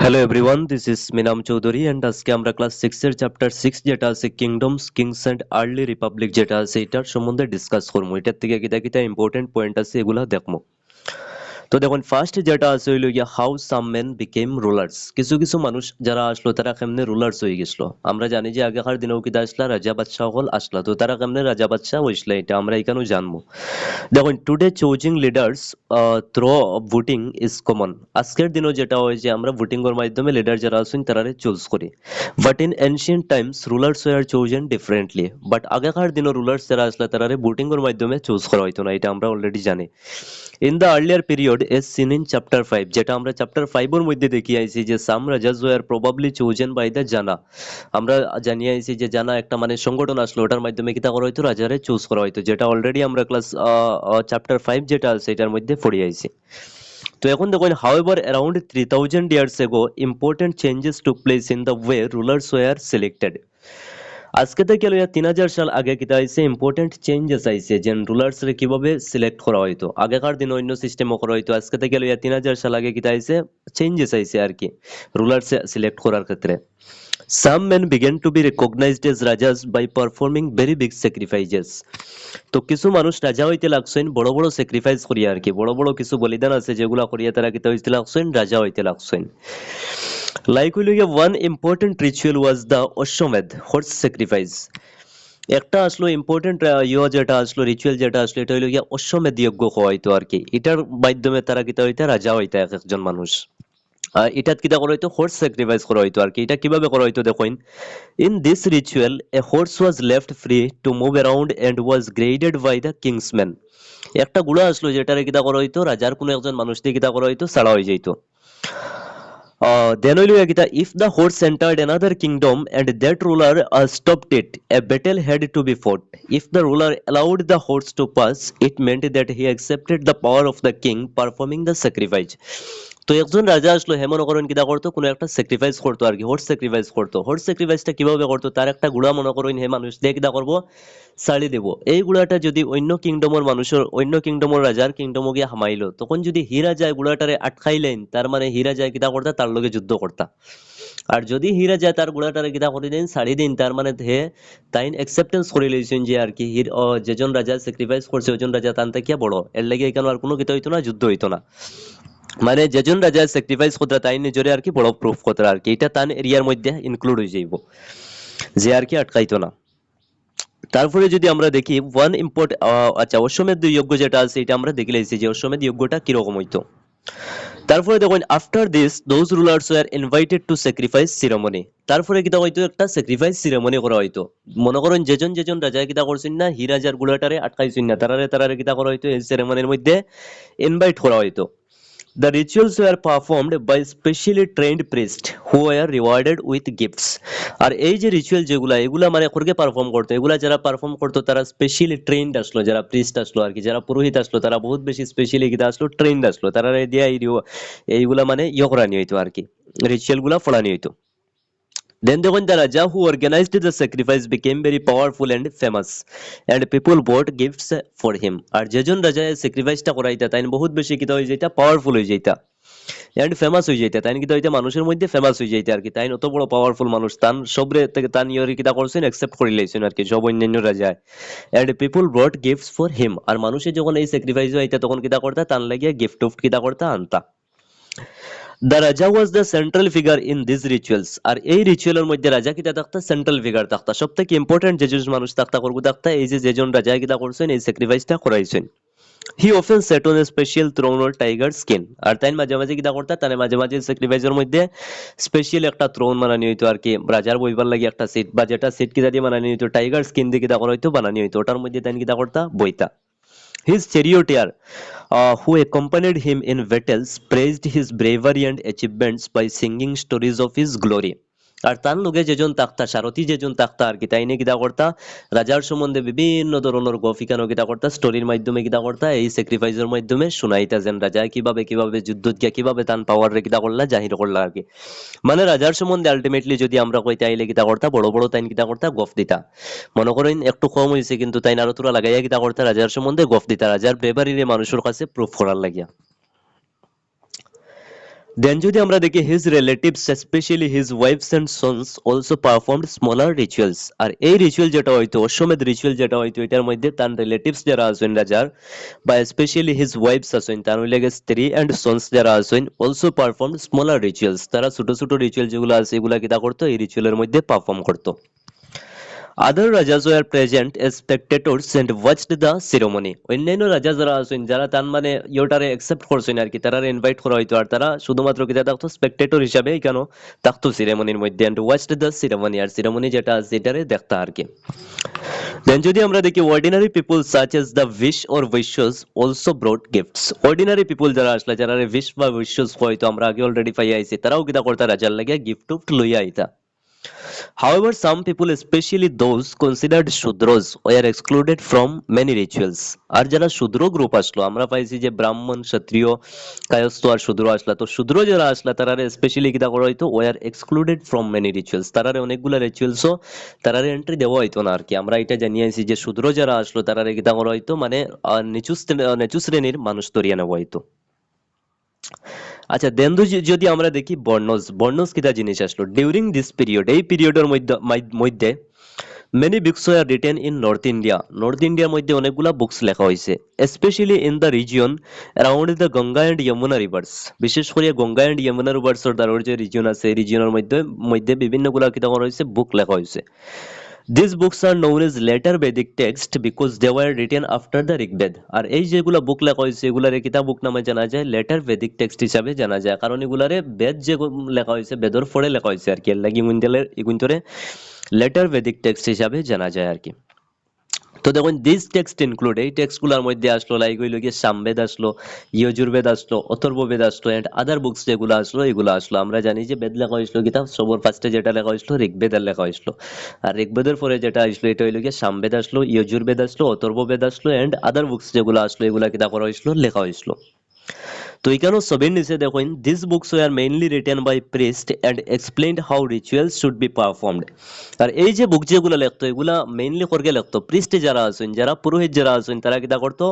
Hello everyone, this is Minam Chowdhury and আজকে আমরা class 6 এর চ্যাপ্টার 6 যেটা আছে kingdoms kings and early republic যেটা আছে এটার সম্বন্ধে ডিসকাস করবো। এটার থেকে কিতা কিতা ইম্পর্টেন্ট পয়েন্ট আছে এগুলা দেখবো। তো দেখুন ফার্স্ট যেটা আছে হইলো গিয়া how some main became rulers. কিছু কিছু মানুষ যারা আসলো তারা কেমনে রুলার্স হয়ে গেছিল। আমরা জানি যে আগেকার দিনেও কিতা আসলা রাজা বাদশাহ হল আসলা, তো তারা কেমনে রাজা বাদশাহ হইছিল এটা আমরা এখানেও জানবো। দেখুন today choosing leaders through voting is common. আজকের দিনও যেটা হয় যে আমরা ভোটিং এর মাধ্যমে লিডার যারা আছেন তারারে চুজ করি। But in ancient times rulers were chosen differently. But আগেকার দিনও রুলার্স যারা আসলে তারারে ভোটিং এর মাধ্যমে চুজ করা হইতো না, এটা আমরা অলরেডি জানি। In the earlier period as seen in chapter 5, যেটা আমরা চ্যাপ্টার 5 এর মধ্যে দেখি আইছি যে some rajas were probably chosen by the jana. আমরা জানিয়ে আইছি যে জানা একটা মানে সংগঠন আসলো, ওটার মাধ্যমে কিতা করা হইতো রাজারে চুজ করা হইতো, যেটা অলরেডি আমরা ক্লাস চ্যাপ্টার 5 যেটা আছে এটার মধ্যে পড়ে আইছি। তো এখন দেখুন however around 3000 years ago important changes took place in the way rulers were selected. আজকে থেকে লইয়া 3000 সাল আগে কিতা হয়েছে ইম্পর্টেন্ট চেঞ্জেস আইছে যে রুলার্স রে কিভাবে সিলেক্ট করা হইতো। আগেকার দিন অন্য সিস্টেমও করা হইতো, আজকে থেকে লইয়া 3000 সাল আগে কিতা হয়েছে চেঞ্জেস আইছে আর কি রুলার্স সিলেক্ট করার ক্ষেত্রে। Some men began to be recognized as rajas by performing very big sacrifices. তো কিছু মানুষ রাজা হইতে লাগছেন বড় বড় স্যাক্রিফাইস করিয়া আর কি, বড় বড় কিছু বলিদান আছে যেগুলা করিয়া তারা কিতা হইতে লাগছেন রাজা হইতে লাগছেন। লাইক হইল গিয়া one important ritual was the Ashvamedha horse sacrifice. একটা আসলো ইম্পর্টেন্ট যেটা আসলো রিচুয়াল যেটা আসলো এটা হইলো গিয়া অশ্বমেধ যজ্ঞ হইতো আর কি। এটার মাধ্যমে তারা কিতা হইতে রাজা হইতে এক একজন মানুষ। আর এটাত কিতা করা হইতো হর্স স্যাক্রিফাইস করা হইতো আর কি। এটা কিভাবে করা হইতো দেখুন। In this ritual, a horse was left free to move around and was guided by the kingsman. একটা ঘোড়া আসলো যেটারে কিতা করা হইতো রাজার কোনো একজন মানুষ দিয়ে কিতা করা হইতো ছাড়া হয়ে যাইতো। Then হইলো কিতা if the horse entered another kingdom and that ruler stopped it, a battle had to be fought. If the ruler allowed the horse to pass, it meant that he accepted the power of the king performing the sacrifice. তো একজন রাজা আসলো হে মনে করেন কিতা করতো কোনো একটা স্যাক্রিফাইস করতো আর কি, হর্স স্যাক্রিফাইস করতো। হর্স স্যাক্রিফাইসটা কিভাবে করতো, তার একটা ঘোড়া মনে করেন হে মানুষ দিয়ে কিতা করবো ছাড়ি দেব। এই ঘোড়াটা যদি অন্য কিংডমের মানুষের অন্য কিংডমের রাজার কিংডমে গিয়ে হামাইলো, তখন যদি হীরা যায় ঘোড়াটারে আটকাইলেন তার মানে হীরা যায় কিতা করতা তার লগে যুদ্ধ করতা। আর যদি হীরা যায় তার ঘোড়াটারে কিতা করে দিন ছাড়ি দিন, তার মানে হে তাইন অ্যাকসেপ্টেন্স করে লইছেন যে আর কি যেজন রাজা স্যাক্রিফাইস করছে ওজন রাজা তান থেকে বড়, এর লাগে এখানে আর কোনো কিতা হইতো না, যুদ্ধ হইতো না। মানে যেজন রাজা স্যাক্রিফাইস করতে তাই নিজরে আর কি বড় প্রুফ করতে আর কি, এটা তান এরিয়ার মধ্যে ইনক্লুড হয়ে যাইব, যে আর কি আটকাইতো না। তারপরে যদি আমরা দেখি ওয়ান ইম্পোর্ট আচ্ছা অশ্বমেধ যজ্ঞ যেটা আছে এটা আমরা দেখে লাইছি যে অশ্বমেধ যজ্ঞটা কিরকম হইতো। তারপরে দেখুন after this those rulers were invited to sacrifice ceremony. তারপরে কিতা হইতো একটা স্যাক্রিফাইস সিরেমনি করা হইতো। মনে করেন যেজন যেজন রাজা কিতা করছেন না হি রাজার গুলাটারে আটকাইছেন না, তারারে তারারে কিতা করা হইতো এই সেরেমনির মধ্যে ইনভাইট করা হইতো। The rituals were performed by specially trained priests who were rewarded with gifts. আর এই যে রিচুয়াল যেগুলা এগুলা মানে করকে পারফর্ম করতো, এগুলা যারা পারফর্ম করতো তারা স্পেশালি ট্রেন্ড আসলো, যারা প্রিস্ট আসলো আর কি, যারা পুরোহিত আসলো তারা বহুত বেশি স্পেশালি কিতা আসলো ট্রেন্ড আসলো, তারা দিয়া এইগুলা মানে করানি হইতো আর কি, রিচুয়াল গুলা ফলানি হইতো। Then the Raja who organized the sacrifice became very powerful and famous, and people bought gifts for him. আর যেজন রাজা স্যাক্রিফাইসটা করাইতা তাই বহুত বেশি কিতা হয়ে যাইতা পাওয়ারফুল হয়ে যাইতা এন্ড ফেমাস হয়ে যাইতা, তাই কিতা হইতা মানুষের মধ্যে ফেমাস হয়ে যাইতা আর কি। তাই অত বড় পাওয়ারফুল মানুষ তান সবরে থেকে তান ইয়রি কিতা করছেন অ্যাকসেপ্ট করে লাইছেন আর কি সব অন্যান্য রাজা। And people brought gifts for him, আর মানুষে যখন এই স্যাক্রিফাইস হইতা তখন কিতা করতা তান লাগিয়া গিফট টুফট কিতা করতা আনতা। The Raja was the central figure in these rituals. আর এই রিচুয়ালের মধ্যে রাজা কিতা থাকতা সেন্ট্রাল ফিগার থাকতা, সবথেকে ইম্পর্টেন্ট যেজন মানুষ থাকতা করবো থাকতা এই যে যেজন রাজা কিতা করছেন এই স্যাক্রিফাইসটা করাইছেন। He often sat on a special throne or tiger skin. আর তাই মাঝে মাঝে কিতা করতা তানে মাঝে মাঝে স্যাক্রিফাইসের মধ্যে স্পেশাল একটা থ্রোন বানানি হইতো আর কি, রাজার বইবার লাগি একটা সিট বা যেটা সিট কিতা দিয়ে বানানি হইতো টাইগার স্কিন দিয়ে কিতা করা হইতো বানানি হইতো, ওটার মধ্যে তাই কিতা করতা বইতা। His charioteer, who accompanied him in battles, praised his bravery and achievements by singing stories of his glory. আর তার লগে যেজন তাক্তা সারথি যেজন তাক্তা আর কি তাইনে কিতা করতা রাজার সম্বন্ধে বিভিন্ন ধরনের গফিকানো কিতা করতা স্টোরির মাধ্যমে কিতা করতা এই স্যাক্রিফাইসের মাধ্যমে শুনাইতা যেন রাজা কিভাবে কিভাবে যুদ্ধ গিয়া কিভাবে তান পাওয়ার রে কিতা করলা জাহির করলা আর কি। মানে রাজার সম্বন্ধে আলটিমেটলি যদি আমরা কই তাইলে কিতা করতা বড় বড় তাইন কিতা করতা গফ দিতা। মনে করেন একটু কম হয়েছে কিন্তু তাই আরো তোরা লাগাইয়া কিতা করতা রাজার সম্বন্ধে গফ দিতা রাজার ব্রেভারি রে মানুষের কাছে প্রুফ করার লাগিয়া। দেন যদি আমরা দেখি his relatives specially his wives and sons also performed smaller rituals. আর এই রিচুয়াল যেটা হয়তো অশ্বমেধ রিচুয়াল যেটা হয়তো এটার মধ্যে তার রিলেটিভস যারা আছেন রাজার বা স্পেশালি হিজ ওয়াইফস আছেন তার লাগে স্ত্রী এন্ড সন্স যারা আছেন অলসো পারফর্ম স্মলার রিচুয়ালস, তারা ছোট ছোট রিচুয়াল যেগুলো আছে এগুলা কিতা করতো এই রিচুয়ালের মধ্যে পারফর্ম করতো। Other rajas were present as spectators and watched the ceremony. অন্যান্য রাজা যারা আছেন যারা তার মানে ইয়োটারে অ্যাকসেপ্ট করছেন আর কি, তারা ইনভাইট করা হইতো আর তারা শুধুমাত্র কিতা থাকতো স্পেক্টেটর হিসাবে কেন থাকতো সিরেমনির মধ্যে, এন্ড ওয়াচড দ্য সিরেমনি, আর সিরেমনি যেটা আছে এটারে দেখতা আর কি। দেন যদি আমরা দেখি ordinary people such as the vish or vishas also brought gifts. Ordinary people যারা আসলে যারা উইশ বা উইশস হয়তো আমরা আগে অলরেডি পাই আইছি, তারাও কিতা করতা রাজার লাগে গিফট টুফট লইয়া আইতা। However, some people, especially those considered Shudras, were excluded from many rituals. আর যারা শূদ্র গ্রুপ আসলো আমরা পাইছি যে ব্রাহ্মণ ক্ষত্রিয় কায়স্থ আর শূদ্র আসলা, তো শূদ্র যারা আসলা তারা স্পেশালি কিতা করা হইতো were excluded from many rituals, তারারে অনেকগুলা রিচুয়ালসও তারারে এন্ট্রি দেওয়া হইতো না আর কি। আমরা এটা জানিয়েছি যে শূদ্র যারা আসলো তারারে কিতা করা হইতো মানে নিচু শ্রেণীর মানুষ ধরিয়া নেওয়া হইতো। আচ্ছা দেন যদি আমরা দেখি বর্ণজ, বর্ণজ কিতা জিনিস আসলো ডিউরিং দিস পিরিয়ড, এই পিরিয়ডের মধ্যে many books are written in North India, North ইন্ডিয়ার মধ্যে অনেকগুলা বুকস লেখা হয়েছে specially in the region around the Ganga and Yamuna rivers, বিশেষ করে গঙ্গা অ্যান্ড যমুনা রিভার্সের দ্বারা যে রিজিয়ন আছে এই রিজিয়নের মধ্যে মধ্যে বিভিন্নগুলা কিতা করা হয়েছে বুক লেখা হয়েছে। These books are known as later Vedic text because they were written after the Rigved. আর এই যেগুলা বুক লেখা হয়েছে এগুলারে কিতা বুক নামে জানা যায়, লেটার ভেদিক টেক্সট হিসাবে জানা যায়, কারণ এগুলারে বেদ যে লেখা হয়েছে বেদর পরে লেখা হয়েছে আর কি, এর লাগি ইগুন্তরে লেটার ভেদিক টেক্সট হিসাবে জানা যায় আর কি। তো দেখুন দিস টেক্সট ইনক্লুড, এই টেক্সটগুলোর মধ্যে আসলো লাইক হইল গিয়ে সামবেদ আসলো, যজুর্বেদ আসলো, অথর্ববেদ আসলো এন্ড আদার বুকস যেগুলো আসলো এগুলো আসলো। আমরা জানি যে বেদ লেখা হয়েছিল কিতাব সবর ফার্স্টে যেটা লেখা হয়েছিল ঋগ্বেদের লেখা হয়েছিল, আর ঋগ্বেদের পরে যেটা আসলো এটা হইল গিয়ে সামবেদ আসলো, যজুর্বেদ আসলো, অথর্ববেদ আসলো এন্ড আদার বুকস যেগুলো আসলো এগুলা কিতাব করা হয়েছিল লেখা হয়েছিল। তো এখানেও ছবির নিচে দেখুন this books were mainly written by priest and explained how rituals should be performed. আর এই যে বুক যেগুলো লিখতো এগুলা মেইনলি করকে লিখতো প্রিস্ট যারা আছেন, যারা পুরোহিত যারা আছেন তারা কিতা করতো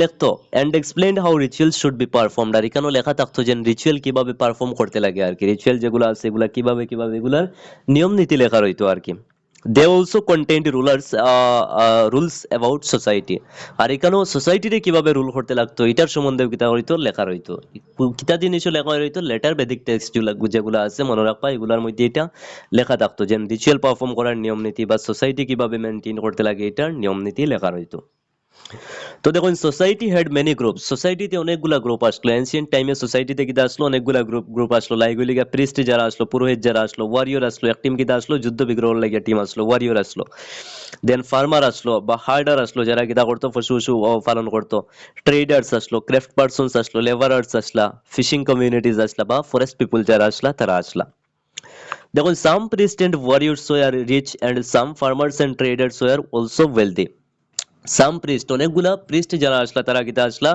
লিখতো and explained how rituals should be performed. আর এখানেও লেখা থাকতো যে রিচুয়াল কিভাবে পারফর্ম করতে লাগে আর কি, রিচুয়াল যেগুলো আছে এগুলা কিভাবে কিভাবে এগুলার নিয়ম নীতি লেখা রইতো আর কি। They also content rules about society, আর এখানেও সোসাইটিতে কিভাবে রুল করতে লাগতো এটার সম্বন্ধে কিতা হইতো লেখা রইতো, কিতা জিনিসও লেখা রইতো লেটার বেদিক টেক্সট যেগুলো আছে মনে রাখবা এগুলার মধ্যে এটা লেখা থাকতো যে রিচুয়াল পারফর্ম করার নিয়ম নীতি বা সোসাইটি কিভাবে মেনটেন করতে লাগে এটার নিয়ম নীতি লেখা রইতো। তো দেখুন সোসাইটি হ্যাড মেনি গ্রুপ, সোসাইটিতে অনেকগুলা গ্রুপ আসলো এনসিয়েন্ট টাইমে, সোসাইটিতে কিটা আসলো অনেকগুলা গ্রুপ আসলো লাইক হইল গিয়া প্রিস্ট যারা আসলো, পুরোহিত যারা আসলো, ওয়ারিয়র আসলো, এক টিম কিটা আসলো যুদ্ধ বিগ্রহ লাগিয়া টিম আসলো, ওয়ারিয়র আসলো। দেন ফার্মার আসলো বা হার্ডার আসলো যারা কিটা করতো পশু পশু পালন করতো, ট্রেডার্স আসলো, ক্রাফট পার্সনস আসলো, লেবারার্স আসলা, ফিশিং কমিউনিটিজ আসলা বা ফরেস্ট পিপল যারা আসলা তারা আসলা। দেখুন some priest and warriors were rich and some farmers and traders were also wealthy. Some priest অনেকগুলা প্রিস্ট যারা আসলা তারা কিতা আসলা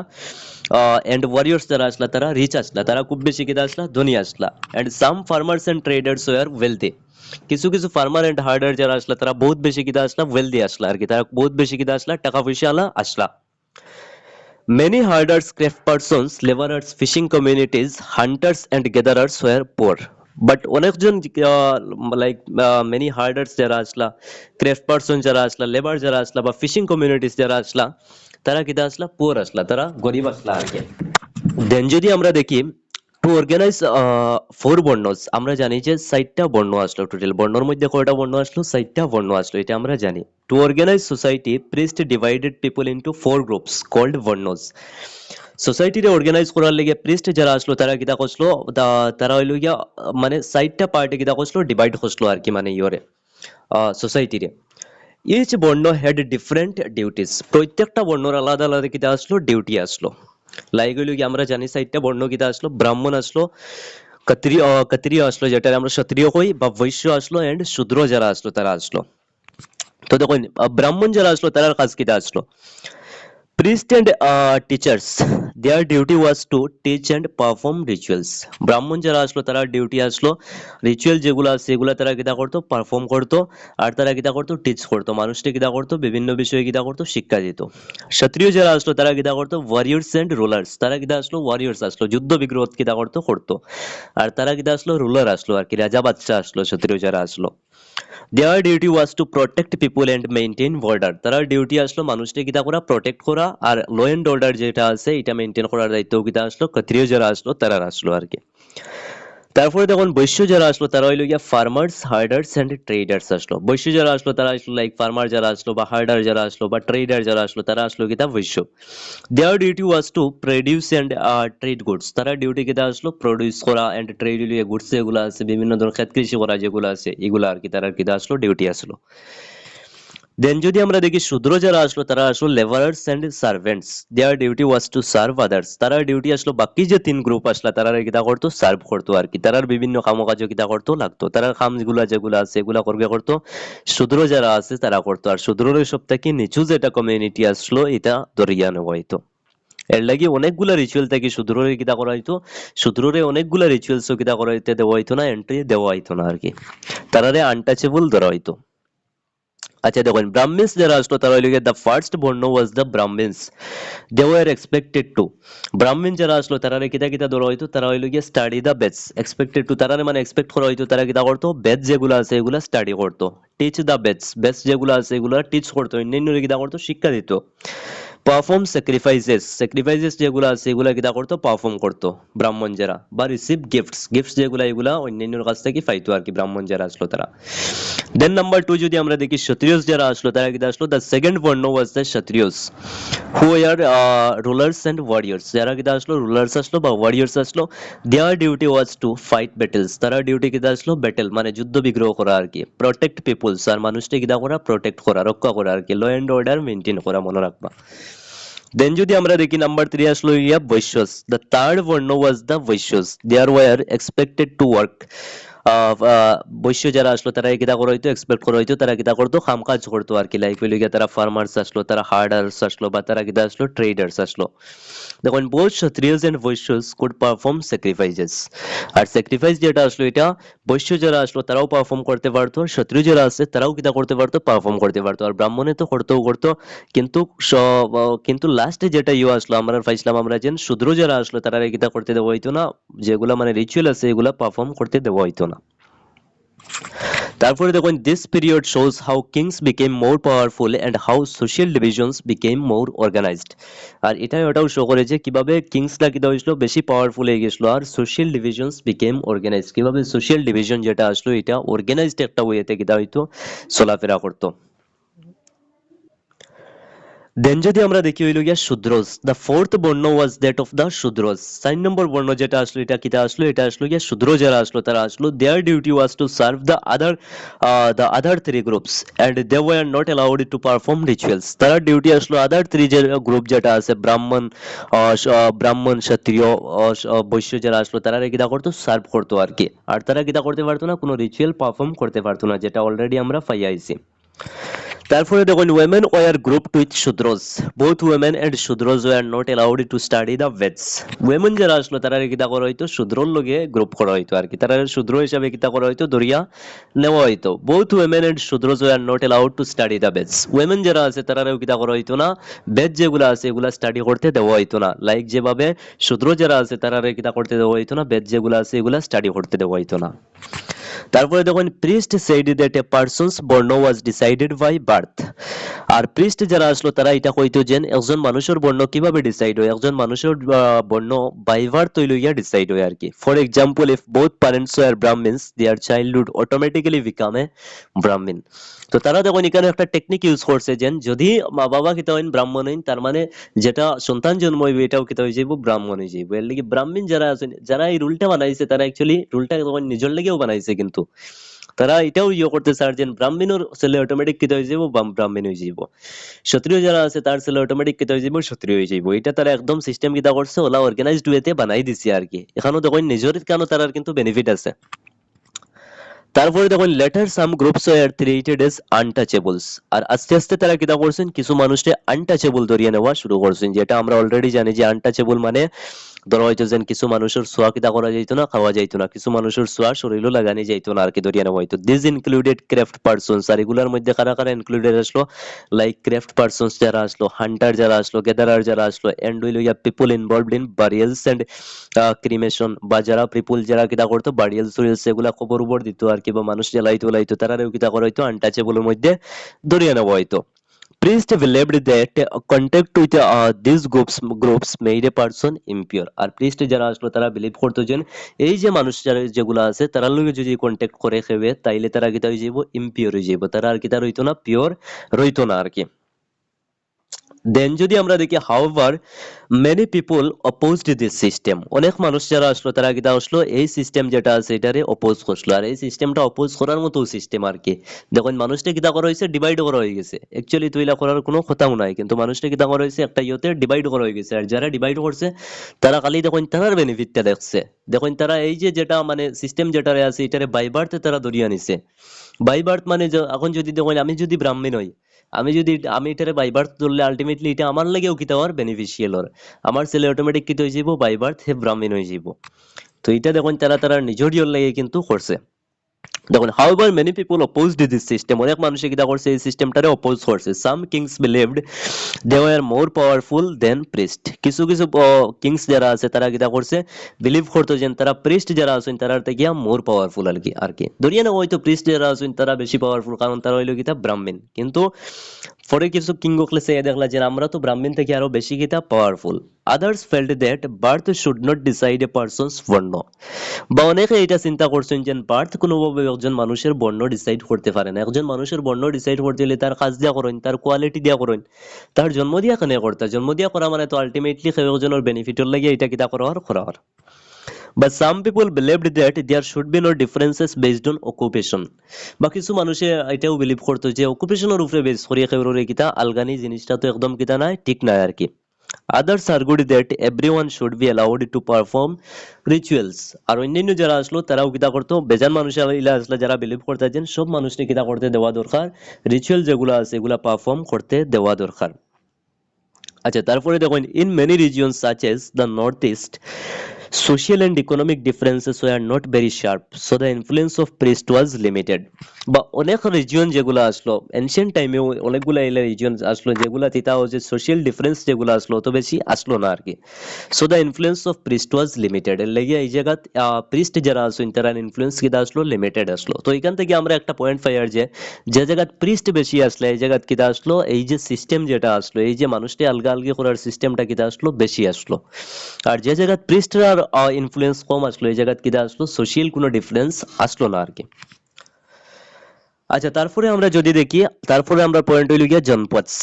এন্ড ওয়ারিয়র্স যারা আসলা তারা রিচ আসলা, তারা খুব বেশি কিতা আসলা ধনী আসলা। And some farmers and traders were wealthy, কিছু কিছু ফার্মার এন্ড হার্ডার যারা আসলা তারা বহুত বেশি কিতা আসলা ওয়েলদি আসলা আর কি, তারা বহুত বেশি কিতা আসলা টাকা পয়সা আলা আসলা। Many herders, craft persons, laborers, fishing communities, hunters and gatherers were poor. But অনেকজন লাইক মেনি হার্ডার্স যারা আসলা, ক্রাফট পারসন যারা আসলা, লেবার যারা আসলা বা ফিশিং কমিউনিটিস যারা আসলা তারা কিতা আসলা পুয়ার আসলা, তারা গরিব আসলা আর কি। দেন যদি আমরা দেখি টু অর্গানাইজ ফোর বর্ণস, আমরা জানি যে 60টা বর্ণ আসলো টোটাল, বর্ণর মধ্যে কয়টা বর্ণ আসলো 60টা বর্ণ আসলো এটা আমরা জানি। To organise society priest divided people into four groups called varnas. সোসাইটিতে অর্গানাইজ করার লেগে প্রিস্ট যারা আসলো তারা কিতা করছিল, তারা হইল গিয়া মানে 60টা পার্টে কিতা করছিল ডিভাইড করছিল আর কি, মানে ইয়রে সোসাইটিরে। ইচ বর্ণ হ্যাড ডিফারেন্ট ডিউটিস, প্রত্যেকটা বর্ণর আলাদা আলাদা কিতা আসলো ডিউটি আসলো। লাইক হইল কি আমরা জানি 60টা বর্ণ কিতা আসলো, ব্রাহ্মণ আসলো, ক্ষত্রিয় আসলো যেটা আমরা ক্ষত্রিয় কই বা বৈশ্য আসলো এন্ড শূদ্র যারা আসলো তারা আসলো। তো দেখুন ব্রাহ্মণ যারা আসলো তার কাজ কিতা আসলো, Priests and teachers, their duty was to teach and perform rituals. ব্রাহ্মণ যারা আসলো তারা ডিউটি আসলো রিচুয়াল যেগুলো আছে সেগুলো তারা কিতা করতো পারফর্ম করতো আর তারা কিতা করতো টিচ করতো মানুষকে কিতা করতো বিভিন্ন বিষয়ে কিতা করতো শিক্ষা দিত। ক্ষত্রিয় যারা আসলো তারা কিতা করতো ওয়ারিয়র্স এন্ড রুলার্স তারা কিতা আসলো ওয়ারিয়র্স আসলো যুদ্ধ বিগ্রহ কিতা করতো আর তারা কিতা আসলো রুলার আসলো আর কি রাজা বাদশা আসলো ক্ষত্রিয় যারা আসলো। Their duty was to protect people and maintain order. তারা ডিউটি আসলো মানুষকে কিতা করা প্রটেক্ট করা আর ল এন্ড অর্ডার যেটা আছে এটা মেনটেন করার দায়িত্ব কিতা আসলো ক্ষত্রিয় যারা আসলো তারা আসলো আর কি। তারপরে দেখুন বৈশ্য যারা আসলো তারা হইলো গিয়া ফার্মার্স হার্ডার্স এন্ড ট্রেডার্স আসলো। বৈশ্য যারা আসলো তারা আসলো লাইক ফার্মার যারা আসলো বা হার্ডার যারা আসলো বা ট্রেডার যারা আসলো তারা আসলো কিতা vaishya. Their duty was to produce and trade goods তারা ডিউটি কিতা আসলো প্রডিউস করা এন্ড ট্রেড গুডস যেগুলো আছে বিভিন্ন ধরনের ক্ষেত কৃষি করা যেগুলো আছে এগুলো আর কি তারা কিতা আসলো ডিউটি আসলো। দেন যদি আমরা দেখি শূদ্র যারা আসলো তারা আসলো labourers and servants their duty was to serve others তারা ডিউটি আসলো বাকি যে তিন গ্রুপ আসলা তারা কিতা করতো সার্ভ করতো আর কি তারার বিভিন্ন কামকাজ কিতা করতো লাগতো তারা কামগুলা যেগুলো আছে এগুলা করবে করতো শূদ্র যারা আছে তারা করতো আর শূদ্রের সব থেকে নিচু যেটা কমিউনিটি আসলো এটা দরিয়া নেওয়া হইতো। এর লাগি অনেকগুলা রিচুয়াল থেকে শূদ্ররে কিতা করা হইতো শূদ্ররে অনেকগুলা রিচুয়ালস কিতা করা হইতে দেওয়া হইতো না এন্ট্রি দেওয়া হইতো না আর কি তারারে আনটাচেবল ধরা হইতো। আচ্ছা দেখুন ব্রাহ্মিন্স যারা আসলো তারা হইল the first varna was the Brahmins they were expected to ব্রাহ্মণ যারা আসলো তারা কিতা কিতা ধরা হইতো তারা হইল গিয়ে স্টাডি দ্য বেদস এক্সপেক্টেড টু তারা মানে এক্সপেক্ট করা হইতো তারা কিতা করতো বেদ যেগুলো আছে এগুলা স্টাডি করতো টিচ দ্য বেদস বেদস যেগুলো আছে এগুলা টিচ করতো অন্যান্য কিতা করতো শিক্ষা দিত। পারফর্ম স্যাক্রিফাইসেস স্যাক্রিফাইসেস যেগুলো আছে এগুলা কিতা করতো পারফর্ম করতো ব্রাহ্মণ যারা বা রিসিভ গিফটস যেগুলা এগুলা অন্যান্যর কাছ থেকে পাইতো আর কি ব্রাহ্মণ যারা আসলো তারা। দেন নাম্বার টু যদি আমরা দেখি ক্ষত্রিয়স যারা আসলো তারা কিতা আসলো the second varna was the kshatriyas who are rulers and warriors যারা কিতা আসলো রুলার্স আসলো বা ওয়ারিয়র্স আসলো their duty was to fight battles তারা ডিউটি কিতা আসলো ব্যাটেল মানে যুদ্ধ বিগ্রহ করা আর কি প্রটেক্ট পিপলস আর মানুষকে কিতা করা প্রটেক্ট করা রক্ষা করা আর কি ল এন্ড অর্ডার মেনটেন করা মনে রাখবা। দেন যদি আমরা দেখি নাম্বার থ্রি আসলো ইয়া Vaishyas the third varna was the vaishyas they were expected to work vaishya যারা আসলো তারা কিতা করা হইতো এক্সপেক্ট করা হইতো তারা কিতা করতো কাম কাজ করতো আর কি লাইক হইলো গিয়া তারা ফার্মার্স আসলো তারা হার্ডার্স আসলো বা তারা কিতা আসলো ট্রেডার্স আসলো। দেখুন both kshatriyas and vaishyas could perform sacrifices আর স্যাক্রিফাইস যেটা আসলো এটা বৈশ্য যারা আসলো তারাও পারফর্ম করতে পারতো ক্ষত্রিয় যারা আছে তারাও কিতা করতে পারতো পারফর্ম করতে পারতো আর ব্রাহ্মণে তো করতো কিন্তু কিন্তু লাস্টে যেটা আসলো আমরা পাইছিলাম আমরা যে শূদ্র যারা আসলো তারা কিতা করতে দেওয়া হইতো না যেগুলা মানে রিচুয়াল আছে এগুলা পারফর্ম করতে দেওয়া হইতো না। তারপরে দেখুন this period shows how kings became more powerful and how social divisions became more organised আর ওটাও শো করে যে কিভাবে কিংসরা কিটা হয়েছিল বেশি পাওয়ারফুল হয়ে গেছিল আর সোশ্যাল ডিভিশনস বিকেম অর্গানাইজড কিভাবে সোশ্যাল ডিভিশন যেটা আসলো এটা অর্গানাইজড একটা ওয়েতে কিটা হইতো চলাফেরা করতো। দেন যদি আমরা দেখি হইল গিয়া শূদ্রস দ্য ফোর্থ বর্ণ ওয়াজ দ্যাট অফ দ্য শূদ্রস 4 নম্বর বর্ণ যেটা আসলো এটা কিটা আসলো এটা আসলো গিয়া শূদ্র যারা আসলো তারা আসলো their duty was to serve the other three groups and they were not allowed to perform rituals তারা ডিউটি আসলো আদার থ্রি যে গ্রুপ যেটা আছে ব্রাহ্মণ ক্ষত্রিয় বৈশ্য যারা আসলো তারা কিটা করতো সার্ভ করতো আর কি আর তারা কিটা করতে পারতো না কোনো রিচুয়াল পারফর্ম করতে পারতো না যেটা অলরেডি আমরা পাই আইছি। তারপরে দেখুন women were grouped with shudras both women and shudras were not allowed to study the Veds women যারা আসলো তারা কিতা করা হইতো শূদ্রর লগে গ্রুপ করা হইতো আর কি তারা শূদ্র হিসাবে কিতা করা হইতো দরিয়া নেওয়া হইতো both women and shudras were not allowed to study the Veds women যারা আছে তারাও কিতা করা হইতো না বেদ যেগুলা আছে এগুলা স্টাডি করতে দেওয়া হইতো না লাইক যেভাবে শূদ্র যারা আছে তারা কিতা করতে দেওয়া হইতো না বেদ যেগুলা আছে এগুলা স্টাডি করতে দেওয়া হইতো না। তারপরে দেখুন priest said that a person's বর্ণ was decided by birth আর প্রিস্ট যারা আসলো তারা এটা কইতো যে একজন মানুষের বর্ণ কিভাবে ডিসাইড হয় একজন মানুষের বর্ণ বাই বার্থ হইল গিয়া ডিসাইড হয় আর কি for example if both parents were brahmins their child would automatically become a brahmin তো তারা দেখুন এখানে একটা টেকনিক ইউজ করছে যে যদি মা বাবা কিতা হইন ব্রাহ্মণ হইন তার মানে যেটা সন্তান জন্ম হইবে এটাও কিতা হয়ে যাইব ব্রাহ্মণ হয়ে যাইব এর লাগি ব্রাহ্মণ যারা আছেন যারা এই রুলটা বানাইছে তারা অ্যাকচুয়ালি রুলটা তখন নিজের লাগেও বানাইছে কিন্তু তারা এটাও করতে চায় যে ব্রাহ্মণের ছেলে অটোমেটিক কিতা হয়ে যাইব ব্রাহ্মণ হয়ে যাইব ক্ষত্রিয় যারা আছে তার ছেলে অটোমেটিক কিতা হয়ে যাইব ক্ষত্রিয় হয়ে যাইব এটা তারা একদম সিস্টেম কিতা করছে ওলা অর্গানাইজড ওয়েতে বানাই দিছে আর কি এখানেও দেখুন নিজের কেন তার কিন্তু বেনিফিট আছে। তারপরে দেখুন later some groups were treated as untouchables, আর আস্তে আস্তে তারা কিতা করছেন কিছু মানুষকে আনটাচেবল ধরিয়ে নেওয়া শুরু করছেন, যেটা আমরা অলরেডি জানি যে আনটাচেবল মানে ধরা হয়তো যেন কিছু মানুষের ছোঁয়া কিতা করা যাইতো না, খাওয়া যাইতো না, কিছু মানুষের ছোঁয়া শরীরও লাগানি যাইতো না আর কি, ধরিয়ে নেওয়া হইতো। দিস ইনক্লুডেড ক্রাফট পার্সনস, আর এগুলোর মধ্যে কারা কারা ইনক্লুডেড আসলো, লাইক ক্রাফট পার্সনস যারা আসলো, হান্টার যারা আসলো, গ্যাদারার যারা আসলো, এন্ড উইল ইয়া people involved in burials and cremation, বা যারা পিপুল যারা কিতা করতো বারিয়ালস উরিয়ালস এগুলা খবর উপর দিত আর কি, বা মানুষ জ্বালাইতো লাইতো, তারাও কিতা করা হইতো আনটাচেবলের মধ্যে ধরিয়ে নেওয়া হইতো। Priest believed that contact with these groups made a person impure, R priest যারা আসলো তারা বিলিভ করতো যে এই যে মানুষ যারা যেগুলা আছে তারার লগে যদি কন্ট্যাক্ট করে খেবে তাইলে তারা কিতা হয়ে যাইব, ইমপিওর হয়ে যাইব, তারা আর কিতা রইতো না, পিওর রইতো না আর কি। দেন যদি আমরা দেখি however many people opposed this system, অনেক মানুষ যারা আসলো তারা কিতা আসলো এই সিস্টেম যেটা আছে এটারে অপোজ করলো, আর এই সিস্টেমটা অপোজ করার মতো সিস্টেম আর কি। দেখুন মানুষটা কিতা করা হয়েছে, ডিভাইড করা হয়ে গেছে, অ্যাকচুয়ালি তুইলা করার কোনো কথাও নাই, কিন্তু মানুষটা কিতা করা হয়েছে একটা ইয়েতে ডিভাইড করা হয়ে গেছে, আর যারা ডিভাইড করছে তারা খালি দেখুন তারার বেনিফিটটা দেখছে। দেখুন তারা এই যে যেটা মানে সিস্টেম যেটারে আছে এটারে বাই বার্থে তারা ধরিয়া নিছে। বাই বার্থ মানে এখন যদি দেখুন আমি যদি ব্রাহ্মণ হই, আমি এটারে বাই বার্থ ধরলে আলটিমেটলি এটা আমার লাগেও কিতা হওয়ার বেনিফিশিয়াল হর, আমার ছেলে অটোমেটিক কিতা হয়ে যাব, বাই বার্থ হে ব্রাহ্মণ হয়ে যাব। তো এটা দেখুন তারা নিজের লাগে কিন্তু করছে। দেখুন however many people opposed this system, অনেক মানুষে কিতা করছে এই সিস্টেমটারে অপোজ করছে। some kings believed they were more powerful than priest, কিছু কিছু কিংস যারা আছে তারা কিতা করছে বিলিভ করতো যে তারা প্রিস্ট যারা আছেন তারা থেকে মোর পাওয়ারফুল আর কি ধরিয়ে না হয়তো প্রিস্ট যারা আছেন তারা বেশি পাওয়ারফুল, কারণ তারা হইলো কিতা ব্রাহ্মণ, কিন্তু পরে কিছু কিং গকলে সে দেখলা যে আমরা তো ব্রাহ্মণ থেকে আরো বেশি কিতা powerful. others felt that birth should not decide a person's বর্ণ, বা অনেকে এটা চিন্তা করছেন যে বার্থ কোনোভাবে একজন মানুষের বর্ণ ডিসাইড করতে পারে না, একজন মানুষের বর্ণ ডিসাইড করতে হলে তার কাজ দিয়া করেন, তার কোয়ালিটি দিয়া করেন, তার জন্ম দিয়া কেন করতে, জন্ম দিয়া করা মানে তো আলটিমেটলি কেউ একজনের বেনিফিটের লাগে এটা কিতা করা হওয়ার। But some people believed that there should be no differences based on occupation, বা কিছু মানুষে এটাও বিলিভ করতো যে অকুপেশনের উপরে বেস করিয়া কেউ কিতা আলগানি জিনিসটা তো একদম কিতা নাই, ঠিক নাই আর কি। Others argued that everyone should be allowed to perform rituals, আর অন্যান্য যারা আসলো তারাও কিতা করতো, বেজান মানুষ ইলা আসলে যারা বিলিভ করতে যে সব মানুষকে কিতা করতে দেওয়া দরকার, রিচুয়াল যেগুলো আছে এগুলা পারফর্ম করতে দেওয়া দরকার। আচ্ছা তারপরে দেখুন in many region such as the north east social and economic differences were not very sharp, so the influence of priest was limited, বা অনেক রিজিয়ন যেগুলো আসলো এনশিয়েন্ট টাইমে অনেকগুলো এলা রিজিয়ন আসলো যেগুলা তিতা হচ্ছে সোশ্যাল ডিফারেন্স যেগুলো আসলো অত বেশি আসলো না আর কি। So the influence of priest was limited, এর লেগে এই জায়গা প্রিস্ট যারা আসলো তারা ইনফ্লুয়েন্স কিটা আসলো লিমিটেড আসলো। তো এখান থেকে আমরা একটা পয়েন্ট পাই আর যে যে জায়গা প্রিস্ট বেশি আসলে এই জায়গা কিটা আসলো, এই যে সিস্টেম যেটা আসলো, এই যে মানুষটি আলগা আলগি করার সিস্টেমটা কিটা আসলো বেশি আসলো। আর যে জায়গা প্রিস্টরা ইনফ্লুয়েন্স কম আসলো এই জায়গা কিটা আসলো সোশ্যাল কোনো ডিফারেন্স আসলো না আর কি। আচ্ছা তারপরে আমরা যদি দেখি, তারপরে আমরা পয়েন্ট হইল গিয়া জনপদস।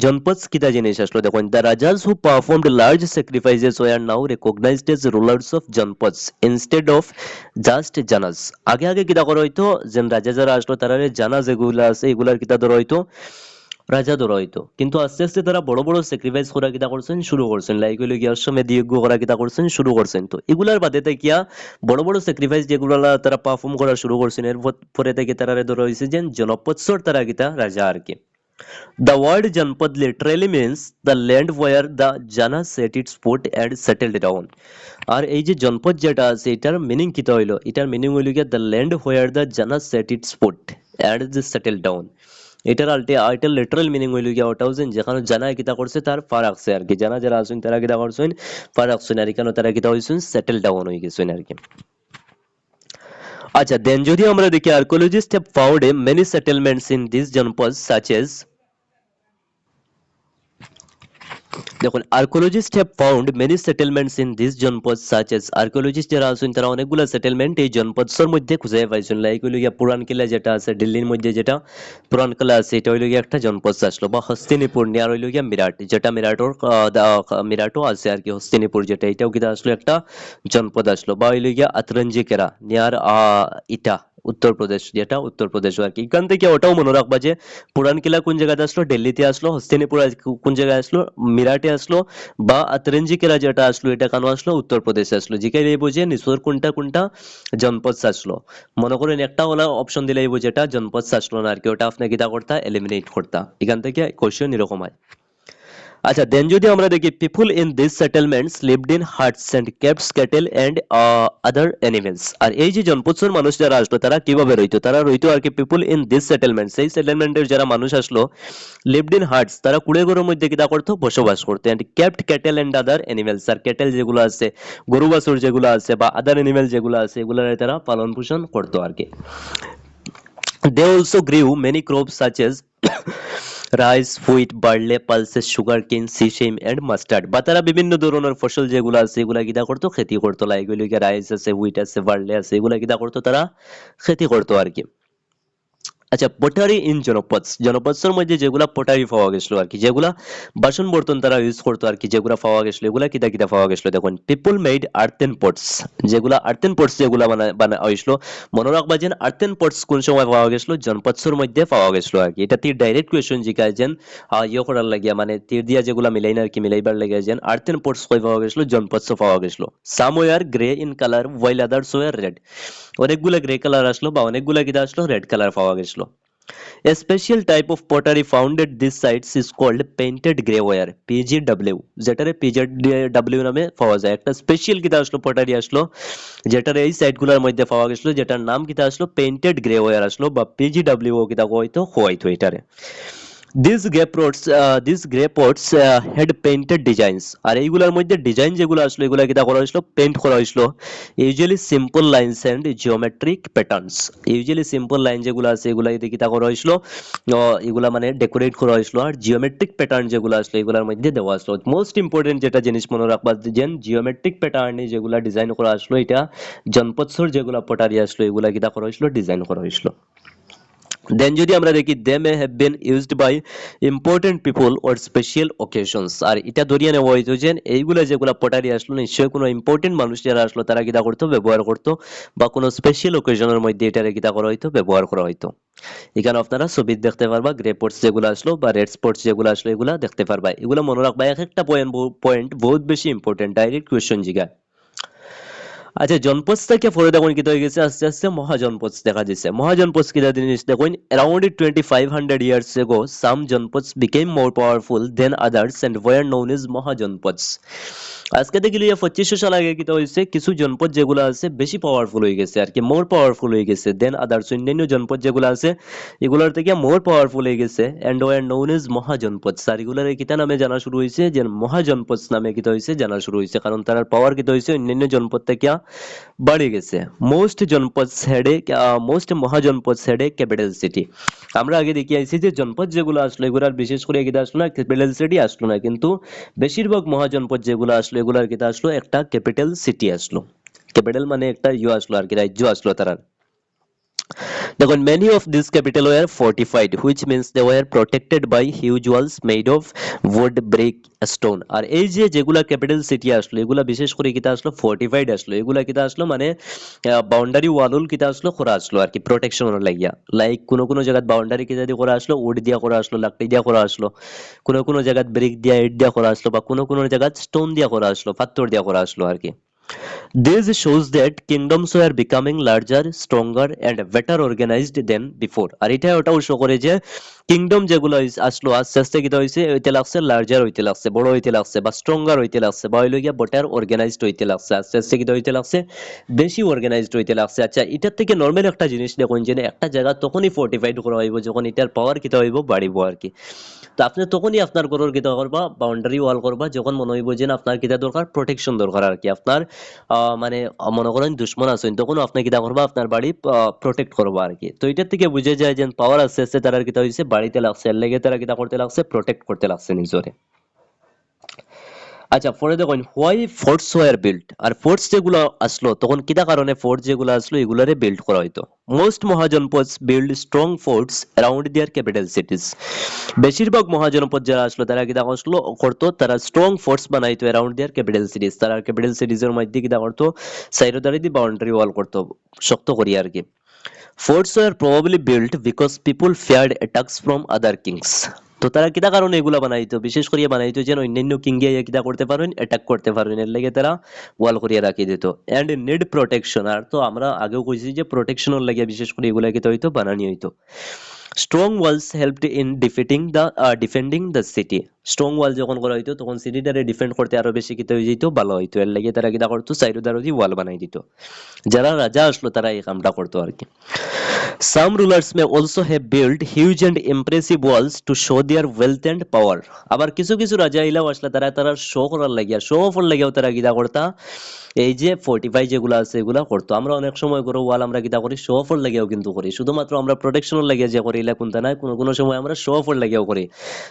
জনপদস কিতা জিনিস আসলো দেখুন, the rajas who performed large sacrifices were now recognised as rulers of janapadas instead of just janas. আগে আগে কিতা করা হইতো যে রাজা যারা আসলো তারা জানা যেগুলা আছে এগুলার কিতা ধরা হইতো, রাজা ধরা হইতো, কিন্তু আস্তে আস্তে তারা বড় বড় স্যাক্রিফাইস করা কিতা করছেন শুরু করছেন, লাইক হইলো গিয়া অশ্বমেধ যজ্ঞ করা কিতা করছেন শুরু করছেন। তো এগুলার বাদে কিয়া বড় বড় স্যাক্রিফাইস যেগুলা তারা পারফর্ম করা শুরু করছেন, এর পরে থেকে তারা ধরা হয়েছে যে জনপৎসর তারা কিতা রাজা আর কি। The word Janpad literally means the land where the Jana set its foot and settled down. আর এই যে জনপদ যেটা আছে এটার মিনিং কিতা হইলো, এটার মিনিং হইলো গিয়া the land where the Jana set its foot and settled down। এটার লিটারাল মিনিং হইলো গিয়া ওটা হচ্ছে যেখানে জানা কিতা করছে তার পা রাখছে আর কি, জানা যারা আছেন তারা কিতা করছেন পা রাখছেন, আর এখানে তারা কিতা হইছেন সেটেল ডাউন হয়ে গেছেন আর কি। আচ্ছা দেন যদি আমরা দেখি archaeologist have found many settlements in this জনপদ সাচ এজ, দেখুন archaeologist have found many settlements in this জনপদ সাচ এজ, আর্কিওলজিস্ট যারা আছেন তারা অনেকগুলো সেটেলমেন্ট এই জনপদসর মধ্যে খুঁজে পাইছেন, লাইক হইলো গিয়া পুরান কিলা যেটা আছে দিল্লির মধ্যে, যেটা পুরান কিলা আছে এটা হইলো গিয়া একটা জনপদ আসলো, বা হস্তিনীপুর নিয়ার হইলো গিয়া মিরাট, যেটা মিরাটও আছে আর কি, হস্তিনীপুর যেটা এটাও কিটা আসলো একটা জনপদ আসলো, বা হইলো গিয়া আতরঞ্জি কেরা নিয়ার ইটা উত্তরপ্রদেশ, যেটা উত্তরপ্রদেশ আর কি। এখান থেকে ওটাও মনে রাখবা যে পুরান কিলা কোন জায়গাতে আসলো, দিল্লিতে আসলো, হস্তিনাপুর কোন জায়গায় আসলো, মিরাটে আসলো, বা আতরঞ্জি কিলা যেটা আসলো এটা কেন আসলো, উত্তরপ্রদেশে আসলো। জিকে এই বুঝে নিচর কোনটা কোনটা জনপদ আসলো। মনে করেন একটা ওলা অপশন দিলে এই বুঝে এটা জনপদ আসলো না আর কি, ওটা আপনি কিতা করতা, এলিমিনেট করতা। এখান থেকে কোশ্চেন এরকম হয়। আচ্ছা, দেন যদি আমরা দেখি, people in this settlements lived in huts and kept cattle and other animals. আর এই যে জনপদসর মানুষ যারা আসলো তারা কিভাবে রইতো, তারা রইতো আর কি পিপল ইন দিস সেটেলমেন্টস, এই সেটেলমেন্টের যারা মানুষ আসলো, লিভড ইন হাটস, তারা কুড়ে ঘরের মধ্যে কিতা করতো, বসবাস করতো, and kept cattle and other animals, আর ক্যাটেল যেগুলো আছে, গরু বাছুর যেগুলো আছে, বা আদার অ্যানিমেল যেগুলো আছে, এগুলোর তারা পালন পোষণ করতো আর কি। They also grew many crops such as rice, wheat, barley, pulses, sugarcane, sesame and mustard। বা তারা বিভিন্ন ধরনের ফসল যেগুলো আছে এগুলা কিতা করতো, খেতি করতো। লাইক ওইগুলিকে রাইস আছে, হুইট আছে, বার্লে আছে, এগুলা কিতা করতো, তারা খেতি করতো আর কি। আচ্ছা, পটারি ইন জনপদস, জনপদসের মধ্যে যেগুলা পটারি পাওয়া গেছিল আর কি, যেগুলা বাসন বর্তন তারা ইউজ করতো আর কি, যেগুলা পাওয়া গেছিল, এগুলা কিতা কিতা পাওয়া গেছিল দেখুন। পিপল মেড আর্থেন পটস, যেগুলা আর্থেন পটস যেগুলা বানা হয়েছিল, মনে রাখবা যে আর্থেন পটস কোন সময় পাওয়া গেছিল, জনপদসের মধ্যে পাওয়া গেছিল আর কি। এটা তীর ডাইরেক্ট কোয়েশ্চন জিজ্ঞাসা যেন ইয়ে করার লাগিয়া, মানে তীর দিয়া যেগুলা মিলাই না আর কি, মিলাইবার লাগিয়া যেন আর্থেন পটস কই পাওয়া গেছিল, জনপদস পাওয়া গেছিল। সাম war grey in colour while others war red, অনেকগুলা গ্রে কালার আসলো বা অনেকগুলা কিতা আসলো, রেড কালার পাওয়া গেছিল। A special type of pottery found at these sites is called painted grey ware, PGW, যেটারে PGW নামে পাওয়া যায়। একটা স্পেশাল কিতা আসলো, পটারি আসলো, যেটার এই সাইটগুলোর মধ্যে পাওয়া গেছিল, যেটার নাম কিতা আসলো, পেইন্টেড গ্রে ওয়্যার আসলো, বা PGW কিতা হয়তো এটারে। These grey pots had painted designs, আর এইগুলোর মধ্যে ডিজাইন যেগুলো আসলো এগুলা কিতা করা হয়েছিল, পেইন্ট করা হয়েছিল। Usually simple lines and geometric patterns, usually simple line যেগুলো আছে এগুলা দিয়ে কিতা করা হয়েছিল, এগুলা মানে ডেকোরেট করা হয়েছিল। আর জিওমেট্রিক প্যাটার্ন যেগুলো আসলো এগুলোর মধ্যে দেওয়া আসলো। মোস্ট ইম্পর্টেন্ট যেটা জিনিস মনে রাখবা, যে জিওমেট্রিক প্যাটার্নে যেগুলা ডিজাইন করা আসলো, এটা জনপদসর যেগুলা পটারি আসলো এগুলা কিতা করা হয়েছিল, ডিজাইন করা হয়েছিল। দেন যদি আমরা দেখি, they may have been used by important people or special occasions, আর এটা ধরিয়ে নেওয়া হয়েছে যে এইগুলা যেগুলা পটারি আসলো নিশ্চয়ই কোনো ইম্পর্টেন্ট মানুষ যারা আসলো তারা কিতা করতো, ব্যবহার করতো, বা কোনো স্পেশাল অকেশনের মধ্যে এটারে কিতা করা হইতো, ব্যবহার করা হইতো। এখানে আপনারা ছবি দেখতে পারবা, গ্রে পোর্টস যেগুলো আসলো বা রেড স্পটস যেগুলো আসলো এগুলা দেখতে পারবা। এগুলো মনে রাখবা, এক একটা পয়েন্ট বহুত বেশি ইম্পর্টেন্ট, ডাইরেক্ট কোয়েশ্চন জিগা। আচ্ছা, জনপদ থেকে পরে দেখুন কি হয়ে গেছে, আস্তে আস্তে মহাজনপদ দেখা দিচ্ছে। মহাজনপদ কি জিনিস দেখুন, around 2500 years ago some জনপদস became more powerful than others and were known as মহাজনপদস। আজকে থেকে লিয়ে 2500 সাল আগে কি হয়েছে, কিছু জনপদ যেগুলো আছে বেশি পাওয়ারফুল হয়ে গেছে আর কি, মোর পাওয়ারফুল হয়ে গেছে দেন আদার্স, অন্যান্য জনপদ যেগুলো আছে এগুলোর থেকে মোর পাওয়ারফুল হয়ে গেছে, এন্ড ওয়ার নোন এজ মহাজনপদ। আর এগুলোর কিতা নামে জানা শুরু হয়েছে, যে মহাজনপদ নামে কিতা হয়েছে জানা শুরু হয়েছে, কারণ তার পাওয়ার কিতা হয়েছে অন্যান্য জনপদ থেকে বাড়ে গেছে। মোস্ট মহাজনপদ হেড এ ক্যাপিটাল সিটি। আমরা আগে দেখি আইছি যে জনপদ যেগুলো আসলো এগুলার বিশেষ করে কিতা আসলো না, ক্যাপিটাল সিটি আসলো না, কিন্তু বেশিরভাগ মহাজনপদ যেগুলো আসলো এগুলার কিতা আসলো, একটা ক্যাপিটাল সিটি আসলো। ক্যাপিটাল মানে একটা আসলো আর কি, রাজ্য আসলো তারা। দেখুন, many of these capital were fortified, which means they were protected by huge walls made of wood, brick, stone। আর এই যে যেগুলা ক্যাপিটাল সিটি আসলো এগুলা বিশেষ করে কিতা আসলো, ফোর্টিফাইড আসলো। এগুলা কিতা আসলো মানে বাউন্ডারি ওয়াল কিতা আসলো করা আসলো আর কি, প্রোটেকশনের লাগিয়া। লাইক কোনো কোনো জায়গায় বাউন্ডারি কিতা দিয়ে করা আসলো, উড দিয়া করা আসলো, লাকড়ি দিয়া করা আসলো। কোনো কোনো জায়গায় ব্রিক দিয়া, ইট দিয়া করা আসলো, বা কোনো কোনো জায়গায় স্টোন দিয়া করা আসলো, পাথর দিয়া করা আসলো আর কি। This shows that kingdoms were becoming larger, stronger and better organized than before। আর এটা ওটাও শো করে যে কিংডম যেগুলো আসলো আস্তে আস্তে কিটা হয়েছে, হইতে লাগছে লার্জার হইতে লাগছে, বড় হইতে লাগছে, বা স্ট্রঙ্গার হইতে লাগছে, বা হইলো গিয়া বেটার অর্গানাইজড হইতে লাগছে। আস্তে আস্তে কিটা হইতে লাগছে, বেশি অর্গানাইজড হইতে লাগছে। আচ্ছা, এটার থেকে নর্মাল একটা জিনিস দেখুন, যে একটা জায়গা তখনই ফোর্টিফাইড করা হইব যখন এটার পাওয়ার কিটা হইব, বাড়িব আর কি। তো আপনি তখনই আপনার ঘরের কিতা করবা, বাউন্ডারি ওয়াল করবা, যখন মনে হইব যে না আপনার কিতা দরকার, প্রোটেকশন দরকার আর কি। আপনার মানে মনে করেন দুশ্মন আছেন, তখন আপনি কিতা করবা, আপনার বাড়ি প্রোটেক্ট করবা আর কি। তো এটার থেকে বুঝে যায় যে পাওয়ার আস্তে আস্তে তারা কিতা হইছে, বাড়িতে লাগছে, এর লেগে তারা কিতা করতে লাগছে, প্রোটেক্ট করতে লাগছে নিজরে। আচ্ছা, পরে দেখুন, হোয়াই ফোর্টস ওয়ার বিল্ট। আর ফোর্টস যেগুলো আসলো তখন কিতা কারণে ফোর্ট যেগুলো আসলো এগুলারে বিল্ড করা হইতো। Most mahajanapada build strong forts around their capital cities. বেশিরভাগ মহাজনপদ যারা আসলো তারা কিতা আসলো করতো, তারা স্ট্রং ফোর্টস বানাইতো অ্যারাউন্ড দেয়ার ক্যাপিটাল সিটিজ। তারা ক্যাপিটাল সিটিজের মধ্যে কিতা করতো, সাইরোদারি দিয়ে বাউন্ডারি ওয়াল করতো, শক্ত করি আর কি। Forts were probably built because people feared attacks from other kings. তো তারা কিতা কারণে এগুলা বানাইতো, বিশেষ করে বানাইতো যেন অন্যান্য কিং গিয়ে কিতা করতে পারেন, অ্যাটাক করতে পারেন, এর লাগে তারা ওয়াল করিয়া রাখি দিত। এন্ড নিড প্রোটেকশন, আর তো আমরা আগেও কইছি যে প্রোটেকশনের লাগে বিশেষ করে এগুলা কিতা হইতো, বানানি হইতো। Strong walls helped in defending the city. Strong wall যখন করা হইতো তখন সিটিটারে ডিফেন্ড করতে আরো বেশি কিতা হয়ে যেত, ভালো হইতো। এর লাগে তারা কিতা করতো, সাইডো দারোদি ওয়াল বানাই দিত। যারা রাজা আসলো তারা এই কামটা করতো আর কি। Some rulers may also have built huge and impressive walls to show their wealth and power. আবার কিছু কিছু রাজা ইলাও আসলে তারা তারা শো করার লাগিয়া, শো অফের লাগিয়াও তারা কিতা করতা, এই যে ফোর্টিফাই যেগুলো আছে এগুলা করতো। আমরা অনেক সময় করে ওয়াল আমরা কিতা করি, শো অফের লাগিয়াও কিন্তু করি। শুধুমাত্র আমরা প্রোটেকশনের লাগিয়া যে করি এলা কোনটা নাই, কোনো কোনো সময় আমরা শো অফের লাগিয়াও করি।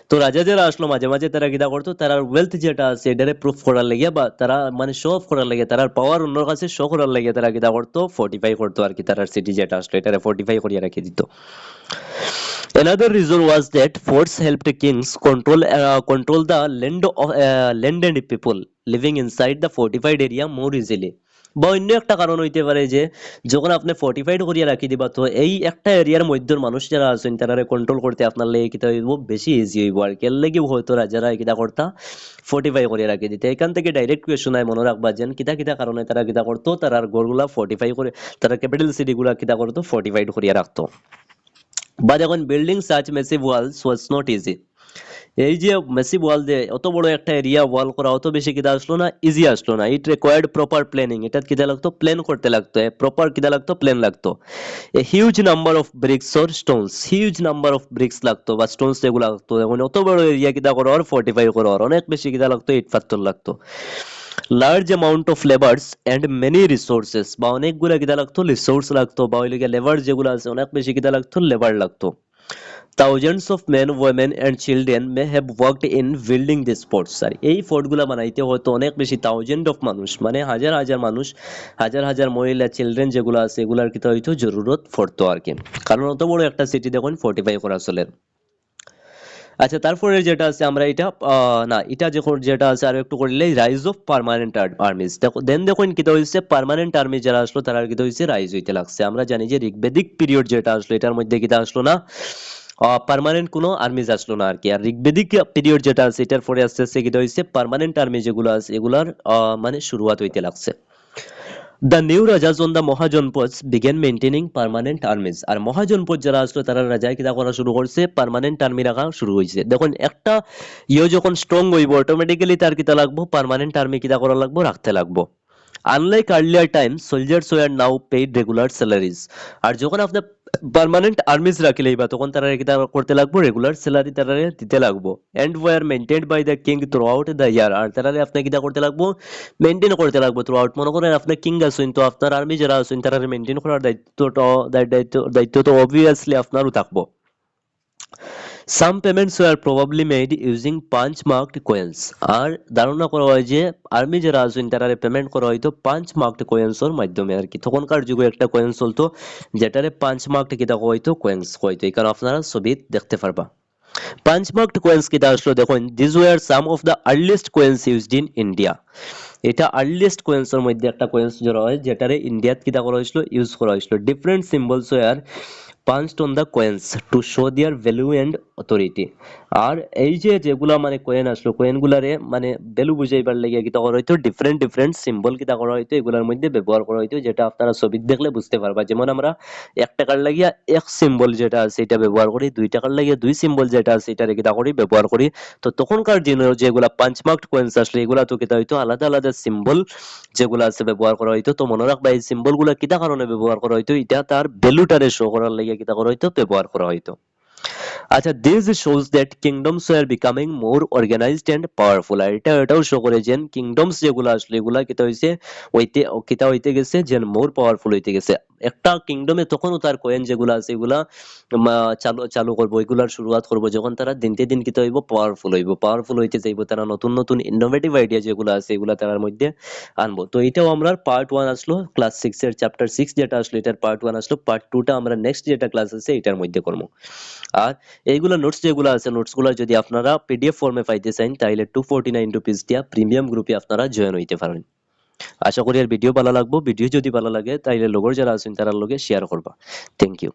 তো রাজা যারা আসলো মাঝে মাঝে তারা কিতা করতো, তার ওয়েলথ যেটা আছে এটারে প্রুফ করার লাগিয়া বা তারা মানে শো অফ করার লাগিয়া, তার পাওয়ার অন্যর কাছে শো করার লাগিয়া তারা কিতা করতো, ফোর্টিফাই করতো আর কি। তার সিটি যেটা আসলো এটারে ফোর্টিফাই করিয়া রেখে দিত। Another reason was that forts helped kings control the land and people living inside the fortified area more easily. বা অন্য একটা কারণ হইতে পারে যে যখন আপনি ফর্টিফাইড করিয়া রাখি দিবা, তো এই একটা এরিয়ার মধ্যে মানুষ যারা আছেন তারা কন্ট্রোল করতে আপনার লেগে কিতা হইব, বেশি ইজি হইব আর কি। এর লাগেও হয়তো রাজারা কিতা করতা, ফর্টিফাই করিয়া রাখি দিতে। এখান থেকে ডাইরেক্ট কোয়েশ্চন আয় মনে রাখবা যেন কিতা কিতা কারণে তারা কিতা করতো, তারা ঘরগুলা ফর্টিফাই করে, তারা ক্যাপিটাল সিটি গুলা কিতা করতো, ফর্টিফাইড করিয়া রাখতো। বা যখন building such massive walls was not easy, এই যে মেসিভ ওয়াল দিয়ে অত বড় একটা এরিয়া ওয়াল করা অত বেশি কিতা আসলো না, ইজি আসলো না। ইট রিকোয়ার্ড প্রপার প্ল্যানিং, এটা কিতা লাগতো, প্ল্যান করতে লাগতো, প্রপার কিতা লাগতো, প্ল্যান লাগতো। A huge number of bricks or stones, huge number of bricks লাগতো বা স্টোনস যেগুলো লাগতো, এখন অত বড় এরিয়া কিতা করো আর ফর্টিফাই করো আর অনেক বেশি কিতা লাগতো, ইট পাথর লাগতো। Large amount of labours and many resources, বা অনেকগুলা কিতা লাগতো, রিসোর্স লাগতো, বা ওইদিকে লেবার যেগুলো আছে অনেক বেশি কিতা লাগতো, লেবার লাগতো। Thousands of men, women and children may have worked in building these forts. আর এই ফোর্ট গুলা বানাইতে হয়তো অনেক বেশি থাউজেন্ড অফ মানুষ, মানে হাজার হাজার মানুষ, হাজার হাজার মহিলা, চিলড্রেন যেগুলো আছে এগুলার কিতা হইতো জরুরত পড়তো আর কি। কারণ অত বড় একটা সিটি দেখুন ফর্টিফাই করা চলে। আচ্ছা, তারপরে যেটা আছে আমরা এটা না এটা যখন যেটা আছে আর একটু করলে, রাইজ অফ পার্মানেন্ট আর্মিজ। দেখো দেন দেখুন কিতা হইছে, পার্মানেন্ট আর্মি যারা আসলো তারা কিতা হইছে, রাইজ হইতে লাগছে। আমরা জানি যে ঋগ্বেদিক পিরিয়ড যেটা আসলো এটার মধ্যে কিতা আসলো না, পার্মানেন্ট কোনো আর্মিজ আসলো না আর কি। আর ঋগ্বেদিক পিরিয়ড যেটা আছে এটার পরে আস্তে আস্তে কিতা হইছে, পার্মানেন্ট আর্মি যেগুলো আছে এগুলার মানে শুরুয়াত হইতে লাগছে। The new rajas on the mahajanapada began maintaining permanent armies. আর মহাজনপদ যারা আসলো তারা রাজায় কিতা করা শুরু করছে, পার্মানেন্ট আর্মি রাখা শুরু হয়েছে। দেখুন একটা যখন স্ট্রং হইব অটোমেটিক্যালি তার কিতা লাগবো, পার্মানেন্ট আর্মি কিতা করা লাগবো, রাখতে লাগবো। Unlike earlier time soldiers were now paid regular salaries. আর যখন আপনার পার্মানেন্ট আর্মিজ রাখিলেই বা তখন তারা কিতা করতে লাগবো, রেগুলার স্যালারি তারা দিতে লাগবো। And were maintained by the king throughout the year. আর তারা আপনি কিতা করতে লাগবো, মেইনটেইন করতে লাগবো থ্রু আউট। মনে করেন আপনি কিং আছেন, তো আপনার আর্মি যারা আছেন তারা মেইনটেইন করার দায়িত্ব তো অবভিয়াসলি আপনারও থাকবো। Some payments were probably made using punch marked coins. আর ধারণা করা হয় যে আর্মি যারা আছেন তারা পেমেন্ট করা হয়তো পাঞ্চ মার্কড কয়েন্সের মাধ্যমে আর কি। তখনকার যুগে একটা কয়েন চলতো যেটারে পাঞ্চ মার্কড কিতা হয়তো কয়েন্স হয়তো, এই কারণ আপনারা ছবি দেখতে পারবা। পাঞ্চ মার্কড কয়েন্স কিতা আসলো দেখুন, this war some of the earliest coins used in India. এটা আর্লিয়েস্ট কয়েন্সের মধ্যে একটা কয়েন্স যেটা হয়, যেটারে ইন্ডিয়াত কিতা করা হয়েছিল, ইউজ করা হয়েছিল। Different symbols were punched on the coins to show their value and authority. আর এই যে যেগুলা মানে কয়েন আসলো, কয়েনগুলারে মানে ভ্যালু বুঝাইবার লাগে কিতা করা হইতো, ডিফারেন্ট ডিফারেন্ট সিম্বল কিতা করা হইতো এগুলার মধ্যে ব্যবহার করা হইতো, যেটা আপনারা ছবি দেখলে বুঝতে পারবা। যেমন আমরা 1 টাকার লাগিয়া এক সিম্বল যেটা আছে এটা ব্যবহার করি, 2 টাকার লাগিয়া দুই সিম্বল যেটা আছে এটা কিতা করি, ব্যবহার করি। তো তখনকার দিনে যেগুলা পাঞ্চ মার্কড কয়েন্স আসলে এগুলা তো কিতা হইতো, আলাদা আলাদা সিম্বল যেগুলো আছে ব্যবহার করা হইতো। তো মনে রাখবা এই সিম্বল গুলা কিতা কারণে ব্যবহার করা হইতো, এটা তার ভ্যালুটারে শো করার লাগে কিতা করা হইতো, ব্যবহার করা হইতো। আচ্ছা, this shows that kingdoms are becoming more organised and powerful. আর এটাও শো করে যে কিংডমস যেগুলো আসলে এগুলা কিতা হইছে, হইতে কিতা হইতে গেছে যে মোর পাওয়ারফুল হইতে গেছে। একটা কিংডমে তখনও তার কয়েন যেগুলো আছে এগুলা চালু চালু করবো, এগুলার শুরুয়াত করবো যখন তারা দিনকে দিন কিতা হইব, পাওয়ারফুল হইব, পাওয়ারফুল হইতে যাইব, তারা নতুন নতুন ইনোভেটিভ আইডিয়া যেগুলো আছে এগুলা তার মধ্যে আনবো। তো এটাও আমরা পার্ট 1 আসলো, ক্লাস 6 এর চ্যাপ্টার 6 যেটা আসলো এটার পার্ট 1 আসলো। পার্ট 2 টা আমরা নেক্সট যেটা ক্লাস আছে এটার মধ্যে করবো। আর এইগুলা নোটস যেগুলো আছে নোটস গুলা যদি আপনারা পিডিএফ ফর্মে পাইতে চান তাহলে 249 রুপিস দিয়া প্রিমিয়াম গ্রুপে আপনারা জয়েন হইতে পারেন। আশা করি আর ভিডিও ভালো লাগবো। ভিডিও যদি ভালো লাগে তাইলে লগর যারা আছেন তারার লগে শেয়ার করবা। Thank you.